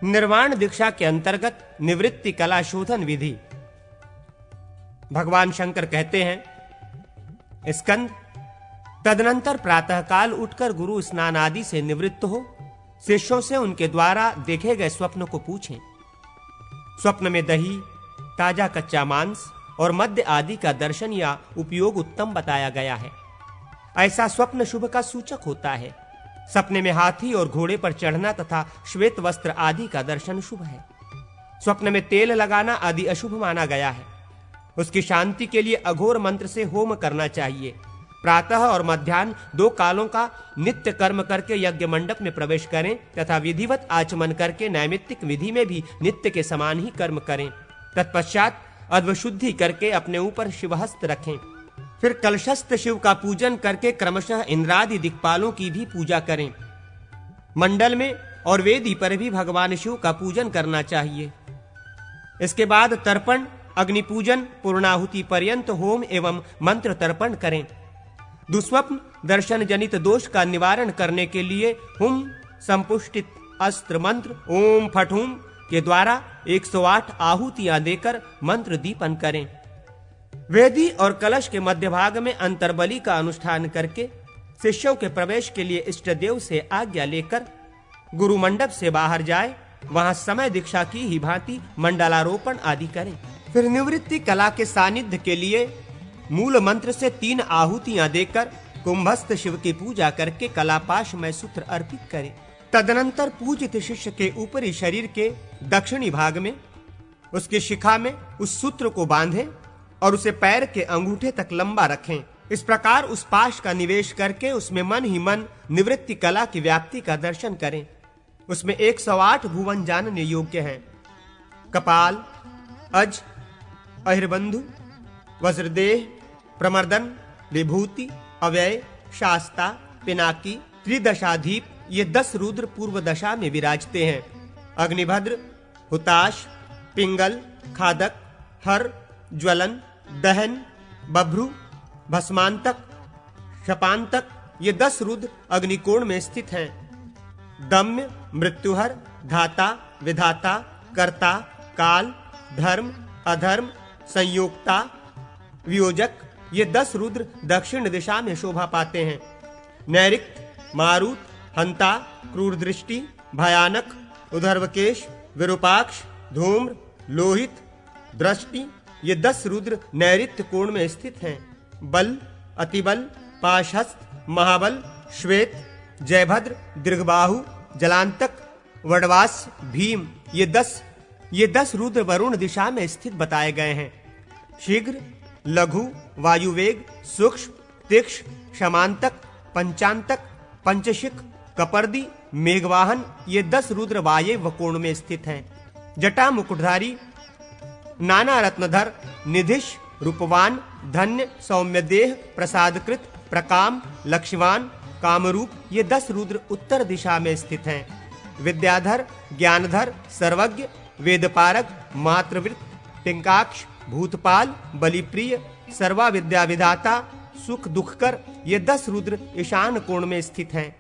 निर्वाण दीक्षा के अंतर्गत निवृत्ति कला शोधन विधि। भगवान शंकर कहते हैं, स्कंद, तदनंतर प्रातःकाल उठकर गुरु स्नान आदि से निवृत्त हो शिष्यों से उनके द्वारा देखे गए स्वप्न को पूछें। स्वप्न में दही, ताजा कच्चा मांस और मद्य आदि का दर्शन या उपयोग उत्तम बताया गया है। ऐसा स्वप्न शुभ का सूचक होता है। सपने में हाथी और घोड़े पर चढ़ना तथा श्वेत वस्त्र आदि का दर्शन शुभ है। स्वप्न में तेल लगाना आदि अशुभ माना गया है। उसकी शांति के लिए अघोर मंत्र से होम करना चाहिए। प्रातः और मध्याह्न 2 कालों का नित्य कर्म करके यज्ञ मंडप में प्रवेश करें तथा विधिवत आचमन करके नैमित्तिक विधि में भी नित्य के समान ही कर्म करें। तत्पश्चात अध्वशुद्धि करके अपने ऊपर शिवहस्त रखें। फिर कलशस्थ शिव का पूजन करके क्रमशः इंद्रादि दिक्पालों की भी पूजा करें। मंडल में और वेदी पर भी भगवान शिव का पूजन करना चाहिए। इसके बाद तर्पण, अग्नि पूजन, पूर्णाहुति पर्यंत होम एवं मंत्र तर्पण करें। दुस्वप्न दर्शन जनित दोष का निवारण करने के लिए हुम संपुष्टित अस्त्र मंत्र ओम फट हुम के द्वारा 108 आहुतियां देकर मंत्र दीपन करें। वेदी और कलश के मध्य भाग में अंतर्बली का अनुष्ठान करके शिष्यों के प्रवेश के लिए इष्ट देव से आज्ञा लेकर गुरु मंडप से बाहर जाए। वहां समय दीक्षा की ही भांति मंडलारोपण आदि करें। फिर निवृत्ति कला के सानिध्य के लिए मूल मंत्र से 3 आहुतियां देकर कुंभस्थ शिव की पूजा करके कलापाश में सूत्र अर्पित करें। तदनंतर पूजित शिष्य के ऊपरी शरीर के दक्षिणी भाग में उसकी शिखा में उस सूत्र को बांधें और उसे पैर के अंगूठे तक लंबा रखें। इस प्रकार उस पाश का निवेश करके उसमें मन ही मन निवृत्ति कला की व्याप्ति का दर्शन करें। उसमें 108 भुवन जानने योग्य हैं। कपाल, अज, अहिर्बंधु, वज्रदेह, प्रमर्दन, विभूति, अव्यय, शास्ता, पिनाकी, त्रिदशाधीप ये 10 रुद्र पूर्व दशा में विराजते हैं। अग्निभद्र, हुताश, पिंगल, खादक, हर, ज्वलन, दहन, बभ्रु, भस्मांतक, शपांतक ये 10 रुद्र अग्निकोण में स्थित हैं। दम्य, मृत्युहर, धाता, विधाता, कर्ता, काल, धर्म, अधर्म, संयोक्ता, वियोजक ये 10 रुद्र दक्षिण दिशा में शोभा पाते हैं। नैऋक्त, मारुत, हंता, क्रूर दृष्टि, भयानक, उधर्वकेश, विरूपाक्ष, धूम्र, लोहित, दृष्टि ये 10 रुद्र नैऋत्य कोण में स्थित हैं। बल, अतिबल, पाशहस्त, महाबल, श्वेत, जयभद्र, दीर्घबाहु, जलांतक, वडवास, भीम ये 10 रुद्र वरुण दिशा में स्थित बताए गए हैं। शीघ्र, लघु, वायुवेग, सूक्ष्म, तीक्ष्ण, क्षमांतक, पंचांतक, पंचशिख, कपर्दी, मेघवाहन ये 10 रुद्र वायव्य कोण में स्थित हैं। जटा मुकुटधारी, नाना रत्नधर, निधिश, रूपवान, धन्य, सौम्यदेह, प्रसादकृत, प्रकाम, लक्ष्यवान, कामरूप ये 10 रुद्र उत्तर दिशा में स्थित हैं। विद्याधर, ज्ञानधर, सर्वज्ञ, वेदपारक, मातृवृत्त, टिंकाक्ष, भूतपाल, बलिप्रिय, सर्वा विद्या विधाता, सुख दुखकर ये 10 रुद्र ईशान कोण में स्थित हैं।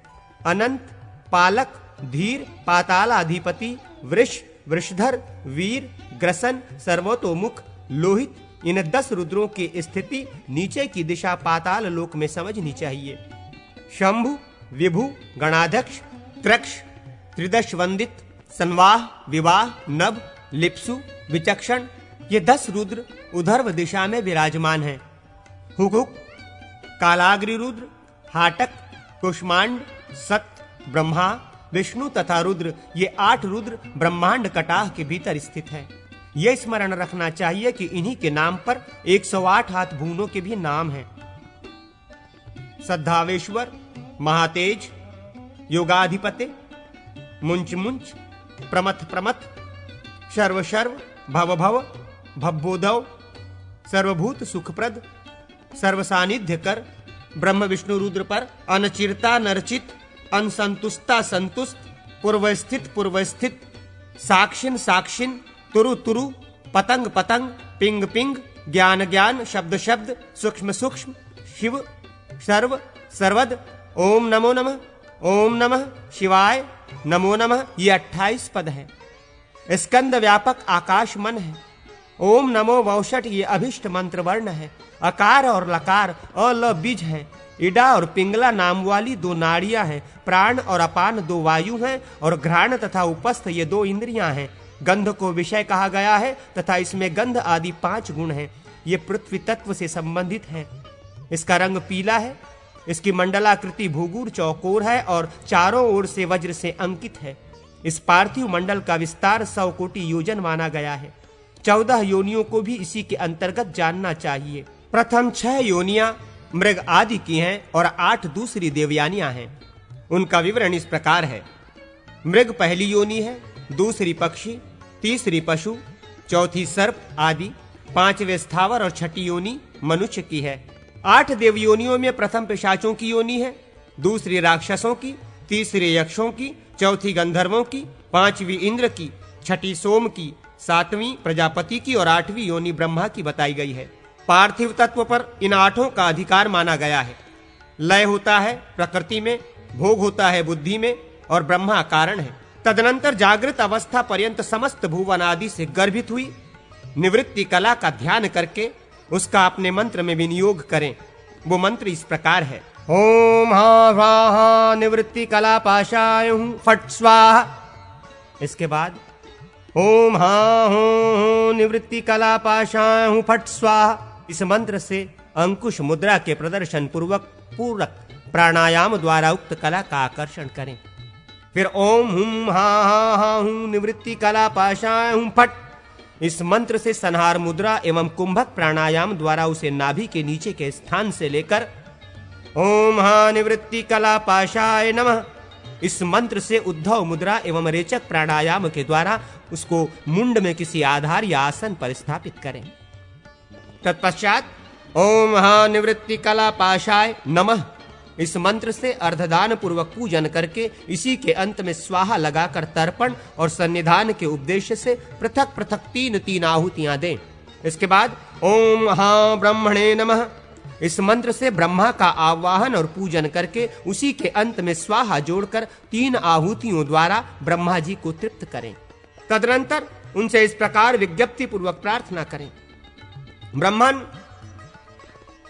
अनंत, पालक, धीर, पातालाधिपति, वृष, वृषधर, वीर, ग्रसन, सर्वतोमुख, लोहित इन 10 रुद्रों की स्थिति नीचे की दिशा पाताल लोक में समझनी चाहिए। शंभु, विभु, गणाध्यक्ष, त्रक्ष, त्रिदश वंदित, संवाह, विवाह, नभ, लिप्सु, विचक्षण ये 10 रुद्र उधर्व दिशा में विराजमान हैं। हुक, कालाग्रि रुद्र, हाटक, कुष्मांड, सत, ब्रह्मा, विष्णु तथा रुद्र ये 8 रुद्र ब्रह्मांड कटाह के भीतर स्थित हैं। यह स्मरण रखना चाहिए कि इन्हीं के नाम पर 108 हाथ भुवनों के भी नाम हैं। सद्धावेश्वर, महातेज, योगाधिपते, मुंच मुंच, प्रमथ प्रमथ, शर्व शर्व, भव भव, भवोदव, सर्वभूत सुखप्रद, सर्वसानिध्य कर, ब्रह्म विष्णु रुद्र पर अनचिरता नरचित, अनसंतुष्टा संतुष्ट, पूर्वस्थित, साक्षिन साक्षिन, तुरु तुरु, पतंग पतंग, पिंग पिंग, ज्ञान ज्ञान, शब्द शब्द, सूक्ष्म सूक्ष्म, शिव, सर्व, सर्वद, ओम नमो नमः शिवाय, नमो नमः ये 28 पद हैं। स्कंद व्यापक आकाश मन है। ओम नमो वौषट ये अभिष्ट मंत्र वर्ण है। अकार और लकार अ ल बीज है। इडा और पिंगला नाम वाली 2 नाड़ियां हैं। प्राण और अपान 2 वायु हैं और घ्राण तथा उपस्थ ये 2 इंद्रियां हैं। गंध को विषय कहा गया है तथा इसमें गंध आदि 5 गुण हैं। ये पृथ्वी तत्व से संबंधित है। इसका रंग पीला है। इसकी मंडलाकृति भूगुर चौकोर है और चारों ओर से वज्र से अंकित है। इस पार्थिव मंडल का विस्तार 100 कोटि योजन माना गया है। 14 योनियों को भी इसी के अंतर्गत जानना चाहिए। प्रथम 6 योनियां मृग आदि की हैं और 8 दूसरी देवयानियां हैं। उनका विवरण इस प्रकार है। मृग पहली योनि है, दूसरी पक्षी, तीसरी पशु, चौथी सर्प आदि, 5वें स्थावर और छठी योनि मनुष्य की है। 8 देवयोनियों में प्रथम पिशाचों की योनि है, दूसरी राक्षसों की, तीसरी यक्षों की, चौथी गंधर्वों की, 5वीं इंद्र की, छठी सोम की, 7वीं प्रजापति की और 8वीं योनि ब्रह्मा की बताई गई है। पार्थिव तत्व पर इन 8 का अधिकार माना गया है। लय होता है प्रकृति में, भोग होता है बुद्धि में और ब्रह्मा कारण है। तदनंतर जागृत अवस्था पर्यंत समस्त भुवन आदि से गर्भित हुई निवृत्ति कला का ध्यान करके उसका अपने मंत्र में विनियोग करें। वो मंत्र इस प्रकार है। ओम हा स्वाहा निवृत्ति कला पाशाय फट स्वाहा। इसके बाद ओम हा हो निवृत्ति कला पाशाय फट स्वाहा। इस मंत्र से अंकुश मुद्रा के प्रदर्शन पूर्वक पूरक प्राणायाम द्वारा उक्त कला का आकर्षण करें। फिर ओम हुम हा हूं निवृत्ति कला पाशाय हूं फट। इस मंत्र से संहार मुद्रा एवं कुंभक प्राणायाम द्वारा उसे नाभि के नीचे के स्थान से लेकर ओम हा निवृत्ति कला पाशाय नमः इस मंत्र से उद्धव मुद्रा एवं रेचक प्राणायाम के द्वारा उसको मुंड में किसी आधार या आसन पर स्थापित करें। तत्पश्चात ओम हा निवृत्ति कला पाशाय नमः इस मंत्र से अर्धदान पूर्वक पूजन करके इसी के अंत में स्वाहा लगाकर तर्पण और सन्निधान के उपदेश से पृथक पृथक 3 आहुतियां दें। इसके बाद ओम हा ब्रह्मणे नमः इस मंत्र से ब्रह्मा का आवाहन और पूजन करके उसी के अंत में स्वाहा जोड़कर 3 आहुतियों द्वारा ब्रह्मा जी को तृप्त करें। तदनंतर उनसे इस प्रकार विज्ञप्ति पूर्वक प्रार्थना करें। ब्रह्मन,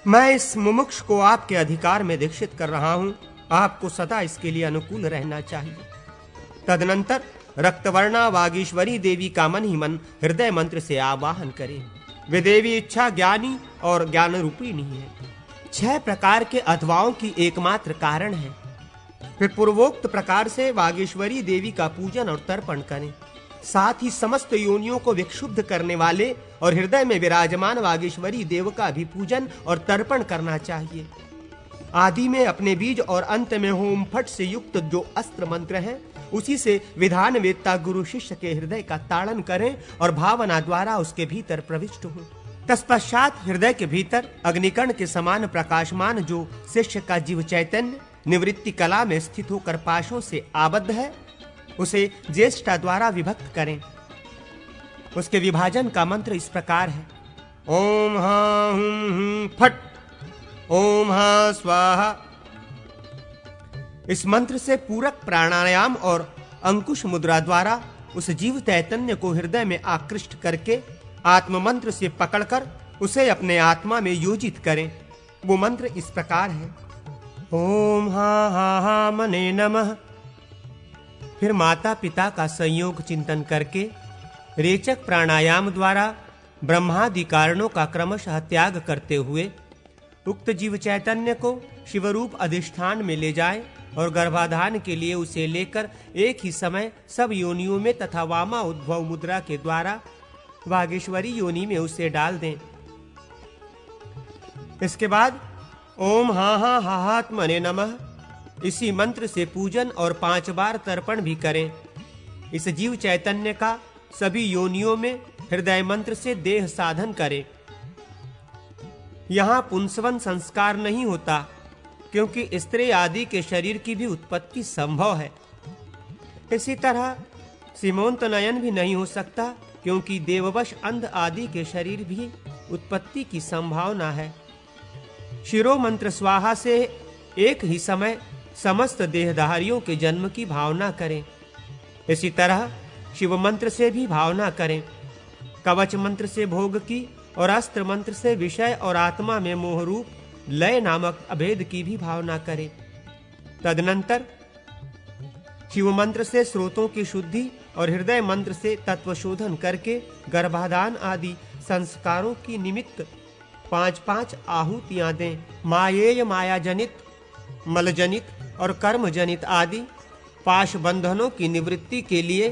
मैं इस मुमुक्ष को आपके अधिकार में दीक्षित कर रहा हूं। आपको सदा इसके लिए अनुकूल रहना चाहिए। तदनंतर रक्तवर्णा वागीश्वरी देवी का मन ही मन हृदय मंत्र से आवाहन करें। वे देवी इच्छा ज्ञानी और ज्ञान रूपिणी है। 6 प्रकार के अथवाओं की एकमात्र कारण है। फिर पूर्वोक्त प्रकार से वागीश्वरी देवी का पूजन और तर्पण करें। साथ ही समस्त योनियों को विक्षुब्ध करने वाले और हृदय में विराजमान वागीश्वरी देव का भी पूजन और तर्पण करना चाहिए। आदि में अपने बीज और अंत में होम फट से युक्त जो अस्त्र मंत्र है उसी से विधान वेत्ता गुरु शिष्य के हृदय का ताड़न करें और भावना द्वारा उसके भीतर प्रविष्ट हो। तत्पश्चात हृदय के भीतर अग्निकर्ण के समान प्रकाशमान जो शिष्य का जीव चैतन्य निवृत्ति कला में स्थित होकर पाशों से आबद्ध है उसे ज्येष्ठा द्वारा विभक्त करें। उसके विभाजन का मंत्र इस प्रकार है। ओम हा हुम फट ओम हा स्वाहा। इस मंत्र से पूरक प्राणायाम और अंकुश मुद्रा द्वारा उस जीव चैतन्य को हृदय में आकृष्ट करके आत्म मंत्र से पकड़कर उसे अपने आत्मा में योजित करें। वो मंत्र इस प्रकार है। ओम हा मने नमः। फिर माता पिता का संयोग चिंतन करके रेचक प्राणायाम द्वारा ब्रह्मादि कारणों का क्रमशः त्याग करते हुए उक्त जीव चैतन्य को शिवरूप अधिष्ठान में ले जाएं और गर्भाधान के लिए उसे लेकर एक ही समय सब योनियों में तथा वामा उद्भव मुद्रा के द्वारा वागेश्वरी योनि में उसे डाल दें। इसके बाद ओम हाहात्मने नमः इसी मंत्र से पूजन और 5 बार तर्पण भी करें। इस जीव चैतन्य का सभी योनियों में हृदय मंत्र से देह साधन करें। यहां पुंसवन संस्कार नहीं होता क्योंकि स्त्री आदि के शरीर की भी उत्पत्ति संभव है। इसी तरह सीमोंत नयन भी नहीं हो सकता क्योंकि देववश अंध आदि के शरीर भी उत्पत्ति की संभावना है। शिरो मंत्र स्वाहा से एक ही समय समस्त देहधारियों के जन्म की भावना करें। इसी तरह शिव मंत्र से भी भावना करें। कवच मंत्र से भोग की और अस्त्र मंत्र से विषय और आत्मा में मोह रूप लय नामक अभेद की भी भावना करें। तदनंतर शिव मंत्र से स्रोतों की शुद्धि और हृदय मंत्र से तत्व शोधन करके गर्भाधान आदि संस्कारों की निमित्त 5-5 आहुतियां दें। मायेय माया जनित, मल जनित और कर्म जनित आदि पाश बंधनों की निवृत्ति के लिए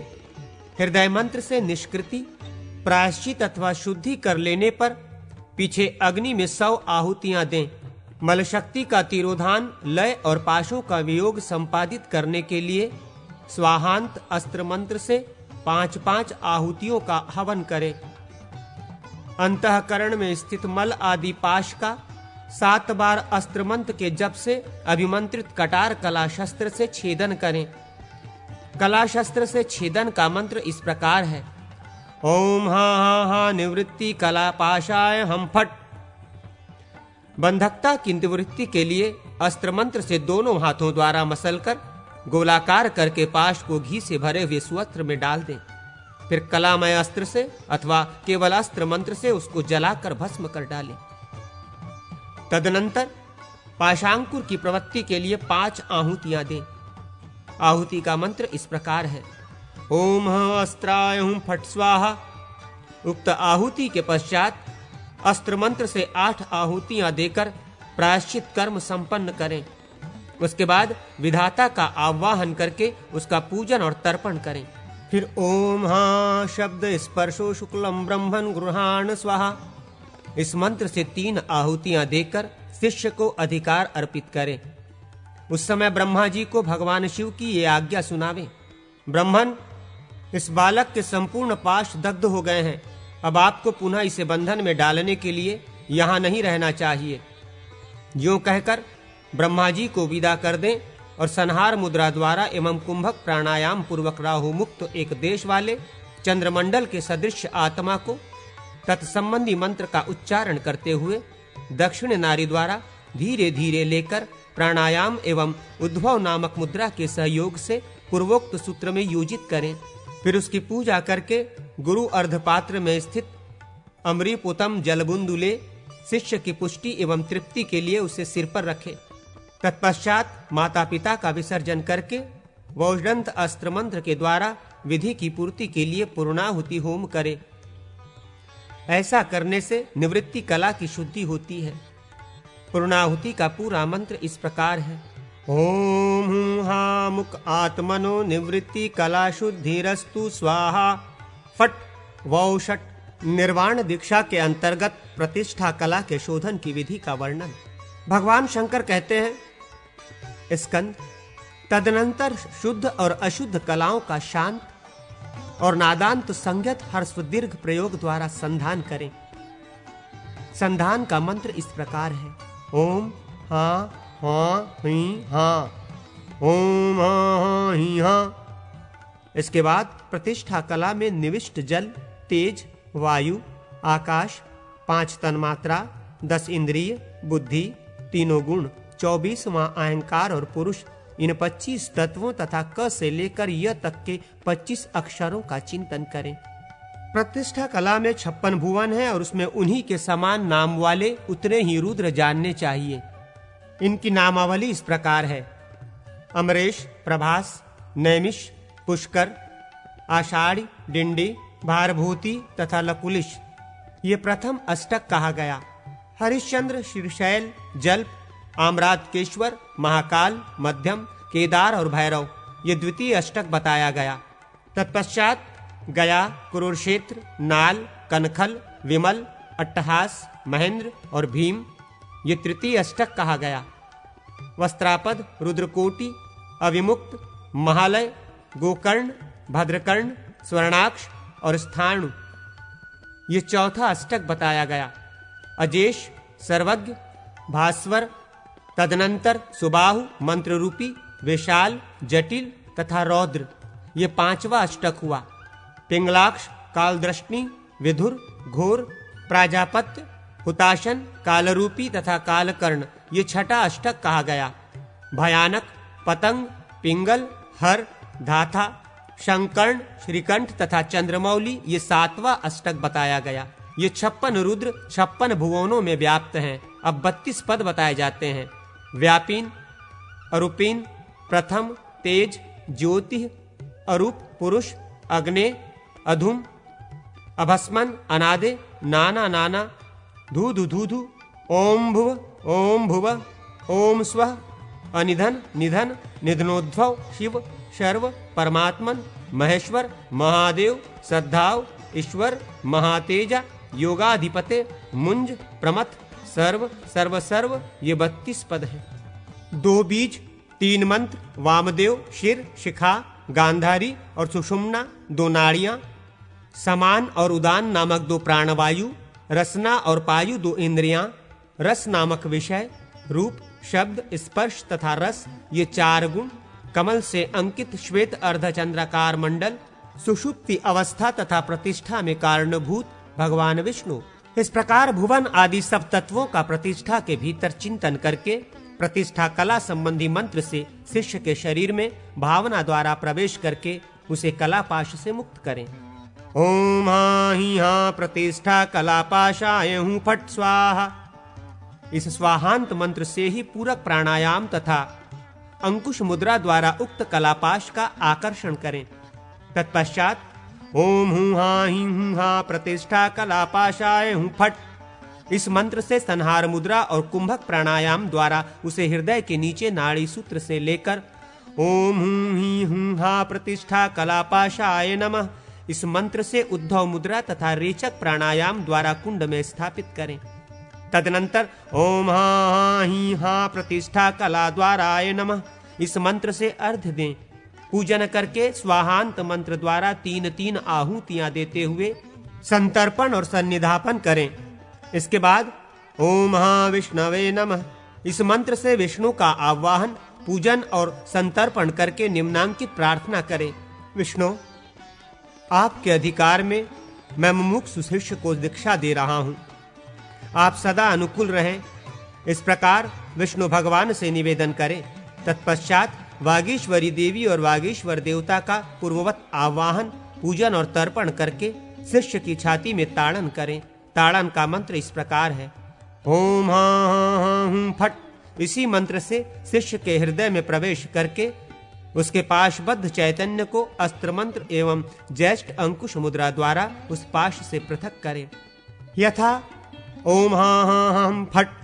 हृदय मंत्र से निष्कृति, प्रायश्चित अथवा शुद्धि कर लेने पर पीछे अग्नि में 100 आहुतियां दें। मल शक्ति का तिरोधान, लय और पाशों का वियोग संपादित करने के लिए स्वाहांत अस्त्र मंत्र से 5-5 आहुतियों का हवन करें। अंतःकरण में स्थित मल आदि पाश का 7 बार अस्त्र मंत्र के जप से अभिमंत्रित कटार कला शस्त्र से छेदन करें। कला शस्त्र से छेदन का मंत्र इस प्रकार है: ओम हा हा हा निवृत्ति कला पाशाय हम फट। बंधकता की निवृत्ति के लिए अस्त्र मंत्र से दोनों हाथों द्वारा मसलकर गोलाकार करके पाश को घी से भरे हुए सुअस्त्र में डाल दें। फिर कलामय अस्त्र से अथवा केवल अस्त्र मंत्र से उसको जलाकर भस्म कर डालें। तदनंतर पाशांकुर की प्रवृत्ति के लिए 5 आहुतियां दें। आहुति का मंत्र इस प्रकार है: ओम अस्त्राय हुं फट स्वाहा। उक्त आहुति के पश्चात अस्त्र मंत्र से 8 आहुतियां देकर प्रायश्चित कर्म संपन्न करें। उसके बाद विधाता का आवाहन करके उसका पूजन और तर्पण करें। फिर ओम हा शब्द स्पर्शो शुक्लम ब्रह्मन् गृहाण स्वाहा इस मंत्र से 3 आहुतियां देकर शिष्य को अधिकार अर्पित करें। उस समय ब्रह्मा जी को भगवान शिव की ये आज्ञा सुनावें: ब्रह्मन, इस बालक के संपूर्ण पाश दग्ध हो गए हैं। अब आपको पुनः इसे बंधन में डालने के लिए यहाँ नहीं रहना चाहिए। यूं कहकर ब्रह्मा जी को विदा कर दें और संहार मुद्रा द्वारा एवं कुंभक प्राणायाम पूर्वक राहु मुक्त एक देश वाले चंद्रमंडल के सदृश आत्मा को तत्संबंधी मंत्र का उच्चारण करते हुए दक्षिण नारी द्वारा धीरे धीरे लेकर प्राणायाम एवं उद्भव नामक मुद्रा के सहयोग से पूर्वोक्त सूत्र में योजित करें। फिर उसकी पूजा करके गुरु अर्धपात्र में स्थित अमृपोतम जलबुंदु ले शिष्य की पुष्टि एवं तृप्ति के लिए उसे सिर पर रखे। तत्पश्चात माता पिता का विसर्जन करके वौषदंत अस्त्र मंत्र के द्वारा विधि की पूर्ति के लिए पूर्णाहुति होम करे। ऐसा करने से निवृत्ति कला की शुद्धि होती है। पूर्णाहुति का पूरा मंत्र इस प्रकार है: ओम हूं हा मुक आत्मनो निवृत्ति कला शुद्धिरस्तु स्वाहा फट वौषट। निर्वाण दीक्षा के अंतर्गत प्रतिष्ठा कला के शोधन की विधि का वर्णन। भगवान शंकर कहते हैं: स्कंद, तदनंतर शुद्ध और अशुद्ध कलाओं का शांत और नादांत संज्ञत हर्स्व दीर्घ प्रयोग द्वारा संधान करें। संधान का मंत्र इस प्रकार है: ओम हा हा ही हा, ओम हा हा ही हा। इसके बाद प्रतिष्ठा कला में निविष्ट जल, तेज, वायु, आकाश, 5 तन्मात्रा, 10 इंद्रिय, बुद्धि, तीनों गुण, 24वां अहंकार और पुरुष, इन 25 तत्वों तथा क से लेकर य तक के 25 अक्षरों का चिंतन करें। प्रतिष्ठा कला में 56 भुवन है और उसमें उन्हीं के समान नाम वाले उतने ही रुद्र जानने चाहिए। इनकी नामावली इस प्रकार है: अमरेश, प्रभास, नैमिष, पुष्कर, आषाढ़ी, डिंडी, भारभूति तथा लकुलिश। ये प्रथम अष्टक कहा गया। हरिश्चंद्र, श्रीशैल, जल्प, आम्रातकेश्वर, महाकाल, मध्यम, केदार और भैरव, ये द्वितीय अष्टक बताया गया। तत्पश्चात गया, कुरुक्षेत्र, नाल, कनखल, विमल, अट्टहास, महेंद्र और भीम, ये तृतीय अष्टक कहा गया। वस्त्रापद, रुद्रकोटि, अविमुक्त, महालय, गोकर्ण, भद्रकर्ण, स्वर्णाक्ष और स्थाणु, ये चौथा अष्टक बताया गया। अजेश, सर्वज्ञ, भास्वर, तदनंतर सुबाहु, मंत्र रूपी, विशाल, जटिल तथा रौद्र, ये 5वां अष्टक हुआ। पिंगलाक्ष, कालदृष्टि, विधुर, घोर, प्राजापत्य, हुताशन, कालरूपी तथा कालकर्ण, ये 6ठा अष्टक कहा गया। भयानक, पतंग, पिंगल, हर, धाथा, शंकर्ण, श्रीकंठ तथा चंद्रमौली ये 7वां अष्टक बताया गया। ये 56 रुद्र 56 भुवनों में व्याप्त हैं। अब 32 पद बताए जाते हैं। व्यापीन, अरूपीन, प्रथम, तेज, ज्योति, अरूप, पुरुष, अग्ने, अधुम, अभस्मन, अनादे, नाना नाना, धूधु धूधु, ओम भुव, ओम भुव, ओम स्वः, अनिधन, निधन, निधनोद्भव, शिव, सर्व, परमात्मन, महेश्वर, महादेव, श्रद्धाव, ईश्वर, महातेजा, योगाधिपते, मुंज, प्रमथ, सर्व, सर्व सर्व, ये 32 पद हैं। 2 बीज, 3 मंत्र, वामदेव, शिर, शिखा, गांधारी और सुषुम्ना 2 नाड़ियां, समान और उदान नामक 2 प्राणवायु, रसना और पायु 2 इंद्रियां, रस नामक विषय, रूप, शब्द, स्पर्श तथा रस ये 4 गुण, कमल से अंकित श्वेत अर्धचंद्राकार मंडल, सुषुप्ति अवस्था तथा प्रतिष्ठा में कारणभूत भगवान विष्णु। इस प्रकार भुवन आदि सब तत्वों का प्रतिष्ठा के भीतर चिंतन करके प्रतिष्ठा कला संबंधी मंत्र से शिष्य के शरीर में भावना द्वारा प्रवेश करके उसे कलापाश से मुक्त करें। ओम हाँ ही हाँ प्रतिष्ठा कलापाशाय हूँ फट स्वाहा। इस स्वाहांत मंत्र से ही पूरक प्राणायाम तथा अंकुश मुद्रा द्वारा उक्त कलापाश का आकर्षण करें। तत्पश्चात ओम हूँ हाँ प्रतिष्ठा कलापाशाय हूँ फट, इस मंत्र से संहार मुद्रा और कुंभक प्राणायाम द्वारा उसे हृदय के नीचे नाड़ी सूत्र से लेकर ओम हूँ हाँ प्रतिष्ठा कलापाशाय नमः, इस मंत्र से उद्धव मुद्रा तथा रेचक प्राणायाम द्वारा कुंड में स्थापित करें। तदनंतर ओम हाँ प्रतिष्ठा कला द्वाराय नमः, इस मंत्र से अर्घ दें। पूजन करके स्वाहांत मंत्र द्वारा 3-3 आहुतियां देते हुए संतर्पण और सन्निधापन करें। इसके बाद ओम विष्णवे नमः, इस मंत्र से विष्णु का आवाहन, पूजन और संतर्पण करके निम्नांकित प्रार्थना करें। विष्णु, आपके अधिकार में मैं मुमुक्षु शिष्य को दीक्षा दे रहा हूं, आप सदा अनुकूल रहें। इस प्रकार विष्णु भगवान से निवेदन करें। तत्पश्चात वागीश्वरी देवी और वागीश्वर देवता का पूर्ववत आवाहन, पूजन और तर्पण करके शिष्य की छाती में ताड़न करें। ताड़न का मंत्र इस प्रकार है। ओम हाँ फट, इसी मंत्र से शिष्य के हृदय में प्रवेश करके उसके पाशबद्ध चैतन्य को अस्त्र मंत्र एवं ज्येष्ठ अंकुश मुद्रा द्वारा उस पाश से पृथक करें। यथा ओम हाँ फट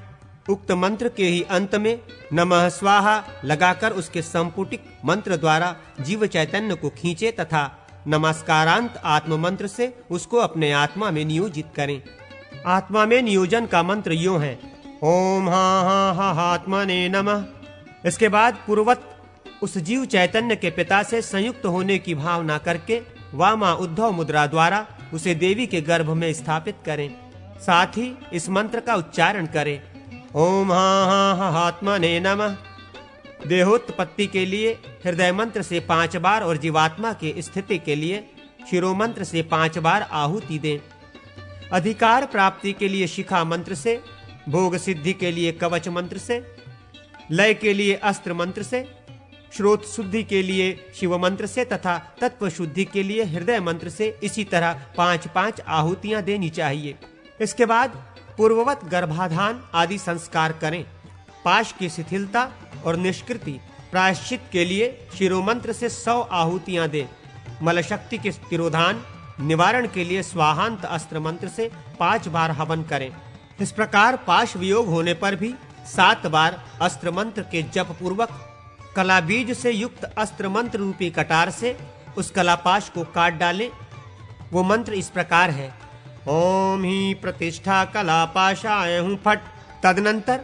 उक्त मंत्र के ही अंत में नमः स्वाहा लगाकर उसके संपुटिक मंत्र द्वारा जीव चैतन्य को खींचे तथा नमस्कारांत आत्म मंत्र से उसको अपने आत्मा में नियोजित करें। आत्मा में नियोजन का मंत्र यूं है। ओम हाँ आत्मने नमः। इसके बाद पूर्ववत उस जीव चैतन्य के पिता से संयुक्त होने की भावना करके वामा उद्धव मुद्रा द्वारा उसे देवी के गर्भ में स्थापित करें। साथ ही इस मंत्र का उच्चारण करें। ओम हाँ आत्मने नमः। देहोत्पत्ति के लिए हृदय मंत्र से 5 बार और जीवात्मा की स्थिति के लिए शिरो मंत्र से 5 बार आहुति दें। अधिकार प्राप्ति के लिए शिखा मंत्र से, भोग सिद्धि के लिए कवच मंत्र से, लय के लिए अस्त्र मंत्र से, श्रोत शुद्धि के लिए शिव मंत्र से तथा तत्व शुद्धि के लिए हृदय मंत्र से इसी तरह 5-5 आहुतियां देनी चाहिए। इसके बाद पूर्ववत गर्भाधान आदि संस्कार करें। पाश की शिथिलता और निष्कृति प्रायश्चित के लिए शिरोमंत्र से 100 आहुतियां दें। मलशक्ति के तिरोधान निवारण के लिए स्वाहांत अस्त्र मंत्र से 5 बार हवन करें। इस प्रकार पाश वियोग होने पर भी 7 बार अस्त्र मंत्र के जप पूर्वक कला बीज से युक्त अस्त्र मंत्र रूपी कटार से उस कलापाश को काट डालें। वो मंत्र इस प्रकार है। ओम ही प्रतिष्ठा कलापाशाय हूँ फट। तदनंतर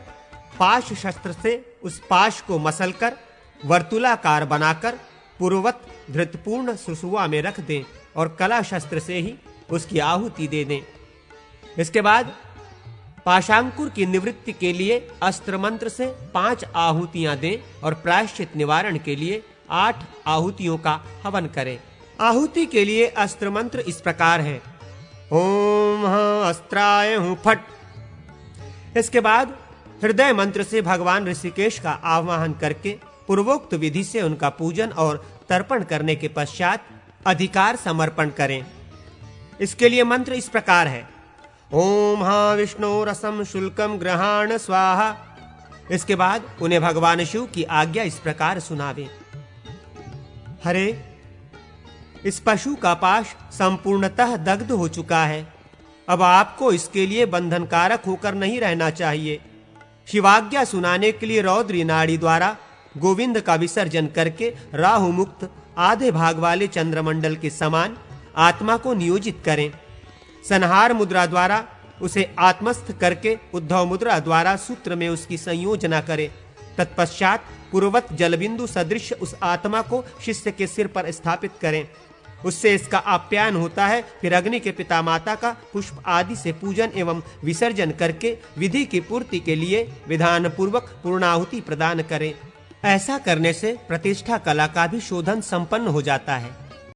पाश शस्त्र से उस पाश को मसलकर वर्तुलाकार बनाकर पूर्ववत धृतपूर्ण सुसुवा में रख दें और कला शस्त्र से ही उसकी आहुति दे दें। इसके बाद पाशांकुर की निवृत्ति के लिए अस्त्र मंत्र से 5 आहुतियां दें और प्रायश्चित निवारण के लिए 8 आहुतियों का हवन करें। आहुति के लिए अस्त्र मंत्र इस प्रकार है। ओम अस्त्राय हूँ फट। इसके बाद हृदय मंत्र से भगवान ऋषिकेश का आवाहन करके पूर्वोक्त विधि से उनका पूजन और तर्पण करने के पश्चात अधिकार समर्पण करें। इसके लिए मंत्र इस प्रकार है: ओम महाविष्णु रसम शुल्कम ग्रहाण स्वाहा। इसके बाद उन्हें भगवान शिव की आज्ञा इस प्रकार सुनावे: हरे, इस पशु का पाश संपूर्णतः दग्ध हो चुका है। अब आपको इसके लिए बंधनकारक होकर नहीं रहना चाहिए। शिवाज्ञा सुनाने के लिए रौद्री नाड़ी द्वारा गोविंद का विसर्जन करके राहु मुक्त आधे भाग वाले चंद्रमंडल के समान आत्मा को नियोजित करें। संहार मुद्रा द्वारा उसे आत्मस्थ करके उद्धव मुद्रा द्वारा सूत्र में उसकी संयोजना करें। तत्पश्चात पूर्ववत जलबिंदु सदृश उस आत्मा को शिष्य के सिर पर स्थापित करें। उससे इसका आप्यायन होता है। फिर अग्नि के पिता माता का पुष्प आदि से पूजन एवं विसर्जन करके विधि की पूर्ति के लिए विधान पूर्वक पूर्णाहुति प्रदान करें। ऐसा करने से प्रतिष्ठा कला का भी शोधन संपन्न हो जाता है।